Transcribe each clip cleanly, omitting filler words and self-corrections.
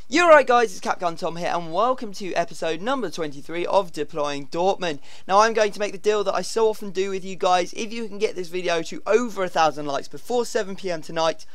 You're right guys, it's Capgun Tom here and welcome to episode number 23 of Deploying Dortmund. Now I'm going to make the deal that I so often do with you guys. If you can get this video to over 1,000 likes before 7 PM tonight,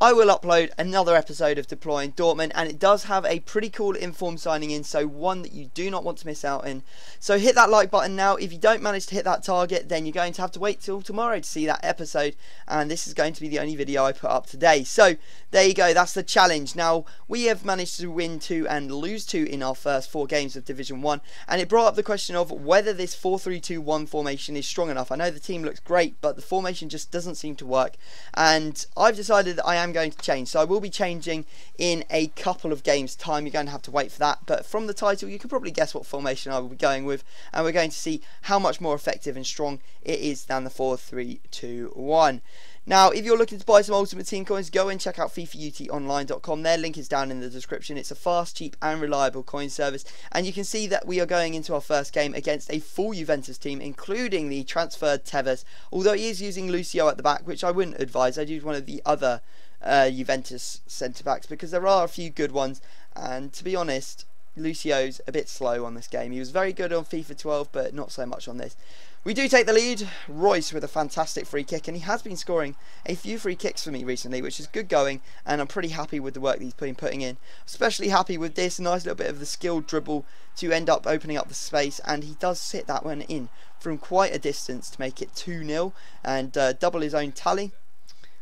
I will upload another episode of Deploying Dortmund, and it does have a pretty cool inform signing in, so one that you do not want to miss out in. So hit that like button now. If you don't manage to hit that target, then you're going to have to wait till tomorrow to see that episode, and this is going to be the only video I put up today. So there you go, that's the challenge. Now we have managed to win 2 and lose 2 in our first 4 games of Division 1, and it brought up the question of whether this 4-3-2-1 formation is strong enough. I know the team looks great, but the formation just doesn't seem to work, and I've decided that I am going to change. So I will be changing in a couple of games time. You're going to have to wait for that, but from the title you can probably guess what formation I will be going with, and we're going to see how much more effective and strong it is than the 4-3-2-1. Now, if you're looking to buy some Ultimate Team coins, go and check out FIFAUTOnline.com. Their link is down in the description. It's a fast, cheap and reliable coin service, and you can see that we are going into our first game against a full Juventus team, including the transferred Tevez, although he is using Lucio at the back, which I wouldn't advise. I'd use one of the other Juventus centre-backs because there are a few good ones, and to be honest, Lucio's a bit slow on this game. He was very good on FIFA 12, but not so much on this. We do take the lead. Royce with a fantastic free kick, and he has been scoring a few free kicks for me recently, which is good going, and I'm pretty happy with the work that he's been putting in. Especially happy with this nice little bit of the skilled dribble to end up opening up the space, and he does sit that one in from quite a distance to make it 2-0 and double his own tally.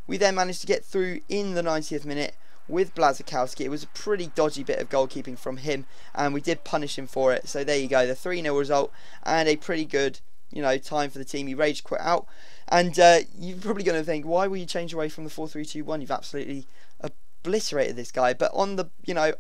We then managed to get through in the 90th minute with Blazikowski. It was a pretty dodgy bit of goalkeeping from him, and we did punish him for it. So there you go, the 3-0 result, and a pretty good, time for the team. He rage quit out, and you're probably going to think, why will you change away from the 4-3-2-1? You've absolutely obliterated this guy. But on the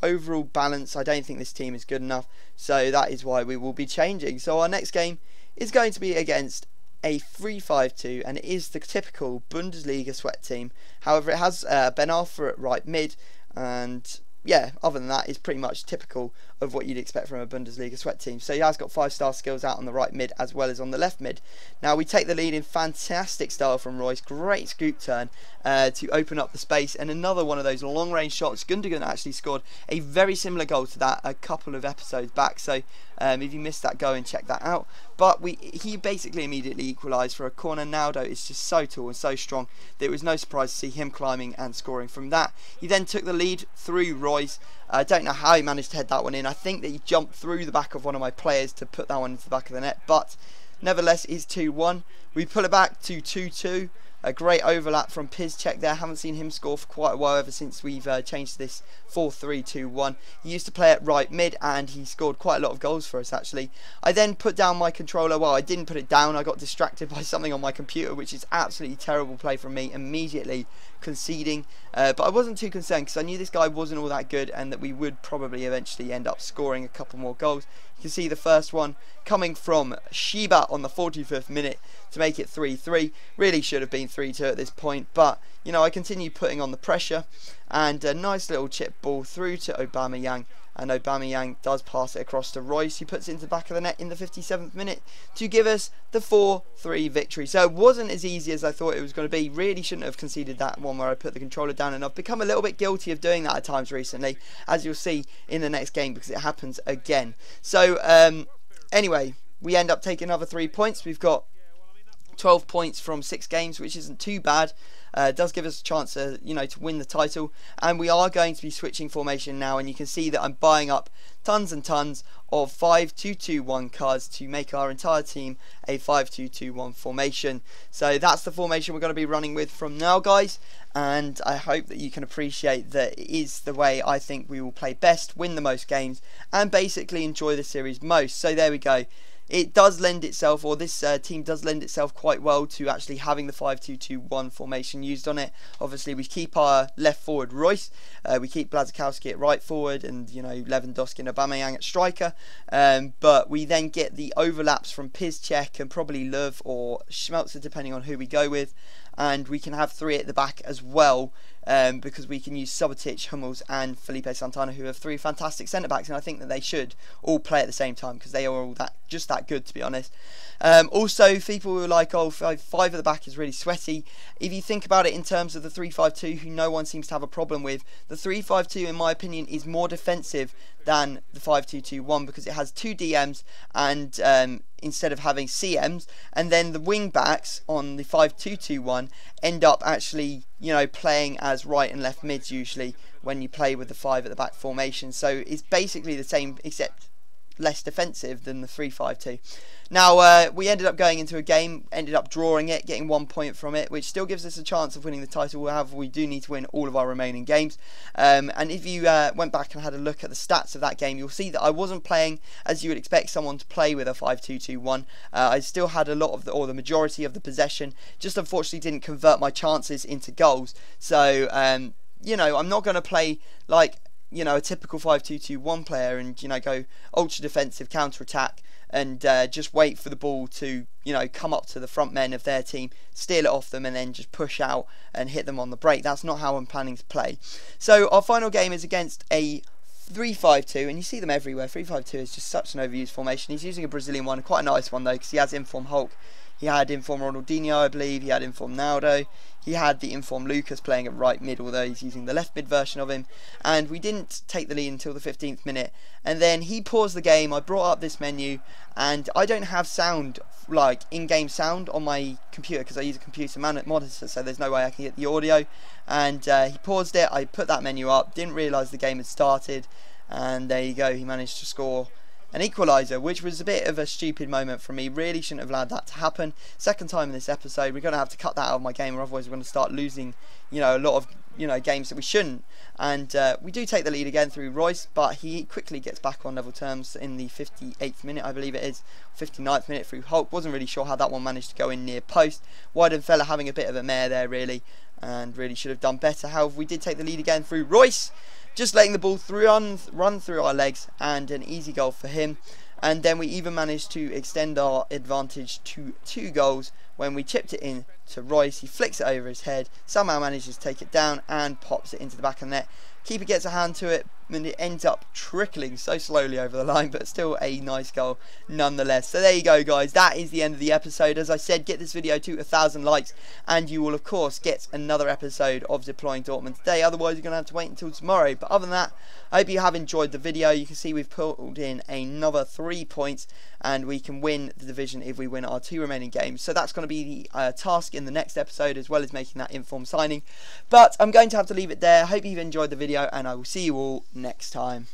overall balance, I don't think this team is good enough, so that is why we will be changing. So our next game is going to be against a 3-5-2, and it is the typical Bundesliga sweat team. However, it has Ben Arthur at right mid, and yeah, other than that, it's pretty much typical of what you'd expect from a Bundesliga sweat team. So he has got 5-star skills out on the right mid as well as on the left mid. Now we take the lead in fantastic style from Royce. Great scoop turn to open up the space, and another one of those long range shots. Gundogan actually scored a very similar goal to that a couple of episodes back, so if you missed that, go and check that out. But he basically immediately equalised for a corner. Naldo is just so tall and so strong that it was no surprise to see him climbing and scoring from that. He then took the lead through Royce. I don't know how he managed to head that one in. I think that he jumped through the back of one of my players to put that one into the back of the net, but nevertheless it is 2-1. We pull it back to 2-2. A great overlap from Piszczek there. Haven't seen him score for quite a while ever since we've changed this 4-3-2-1. He used to play at right mid, and he scored quite a lot of goals for us actually. I then put down my controller. Well, I didn't put it down. I got distracted by something on my computer, which is absolutely terrible play from me, immediately conceding. But I wasn't too concerned because I knew this guy wasn't all that good, and that we would probably eventually end up scoring a couple more goals. You can see the first one coming from Shiba on the 45th minute to make it 3-3. Really should have been 3-2 at this point, but I continue putting on the pressure, and a nice little chip ball through to Aubameyang, and Aubameyang does pass it across to Royce, who puts it into the back of the net in the 57th minute to give us the 4-3 victory. So it wasn't as easy as I thought it was going to be. Really shouldn't have conceded that one where I put the controller down, and I've become a little bit guilty of doing that at times recently, as you'll see in the next game, because it happens again. So anyway, we end up taking another 3 points. We've got 12 points from 6 games, which isn't too bad. It does give us a chance to win the title, and we are going to be switching formation now, and you can see that I'm buying up tons and tons of 5-2-2-1 cards to make our entire team a 5-2-2-1 formation. So that's the formation we're going to be running with from now, guys, and I hope that you can appreciate that it is the way I think we will play best, win the most games, and basically enjoy the series most. So there we go. It does lend itself, or this team does lend itself quite well to actually having the 5-2-2-1 formation used on it. Obviously, we keep our left forward Royce, we keep Blazikowski at right forward, and Lewandowski and Aubameyang at striker. But we then get the overlaps from Piszczek and probably Löw or Schmelzer, depending on who we go with. And we can have 3 at the back as well, because we can use Subotic, Hummels and Felipe Santana, who have 3 fantastic centre-backs, and I think that they should all play at the same time because they are all just that good, to be honest. Also, people were like, oh, 5 at the back is really sweaty. If you think about it in terms of the 3-5-2, who no one seems to have a problem with, the 3-5-2, in my opinion, is more defensive than the 5-2-2-1 because it has 2 DMs and instead of having CMs, and then the wing backs on the 5-2-2-1 end up actually, you know, playing as right and left mids usually when you play with the 5 at the back formation. So it's basically the same except less defensive than the 3-5-2. Now we ended up going into a game, ended up drawing it, getting 1 point from it, which still gives us a chance of winning the title. However, we do need to win all of our remaining games. And if you went back and had a look at the stats of that game, you'll see that I wasn't playing as you would expect someone to play with a 5-2-2-1. I still had a lot of the majority of the possession, just unfortunately didn't convert my chances into goals. So you know, I'm not going to play like, you know, a typical 5-2-2-1 player and, you know, go ultra defensive counter attack and just wait for the ball to, you know, come up to the front men of their team, steal it off them and then just push out and hit them on the break. That's not how I'm planning to play. So our final game is against a 3-5-2, and you see them everywhere. 3-5-2 is just such an overused formation. He's using a Brazilian one, quite a nice one though, because he has inform Hulk. He had inform Ronaldinho, I believe. He had inform Naldo. He had the inform Lucas playing at right mid, although he's using the left mid version of him. And we didn't take the lead until the 15th minute. And then he paused the game. I brought up this menu, and I don't have sound, like in-game sound on my computer because I use a computer monitor, so there's no way I can get the audio. And he paused it. I put that menu up. Didn't realise the game had started. And there you go. He managed to score an equaliser, which was a bit of a stupid moment for me. Really shouldn't have allowed that to happen. Second time in this episode. We're going to have to cut that out of my game, or otherwise we're going to start losing, you know, a lot of, you know, games that we shouldn't. And we do take the lead again through Royce, but he quickly gets back on level terms in the 58th minute, I believe it is, 59th minute through Hulk. Wasn't really sure how that one managed to go in near post. Weidenfeller having a bit of a mare there, really, and really should have done better. However, we did take the lead again through Royce, just letting the ball run through our legs, and an easy goal for him. And then we even managed to extend our advantage to 2 goals when we chipped it in to Royce. He flicks it over his head, somehow manages to take it down and pops it into the back of the net. Keeper gets a hand to it, and it ends up trickling so slowly over the line, but still a nice goal nonetheless. So there you go, guys. That is the end of the episode. As I said, get this video to 1,000 likes, and you will, of course, get another episode of Deploying Dortmund today. Otherwise, you're going to have to wait until tomorrow. But other than that, I hope you have enjoyed the video. You can see we've pulled in another 3 points, and we can win the division if we win our 2 remaining games. So that's going to be the task in the next episode, as well as making that informed signing. But I'm going to have to leave it there. I hope you've enjoyed the video, and I will see you all next time.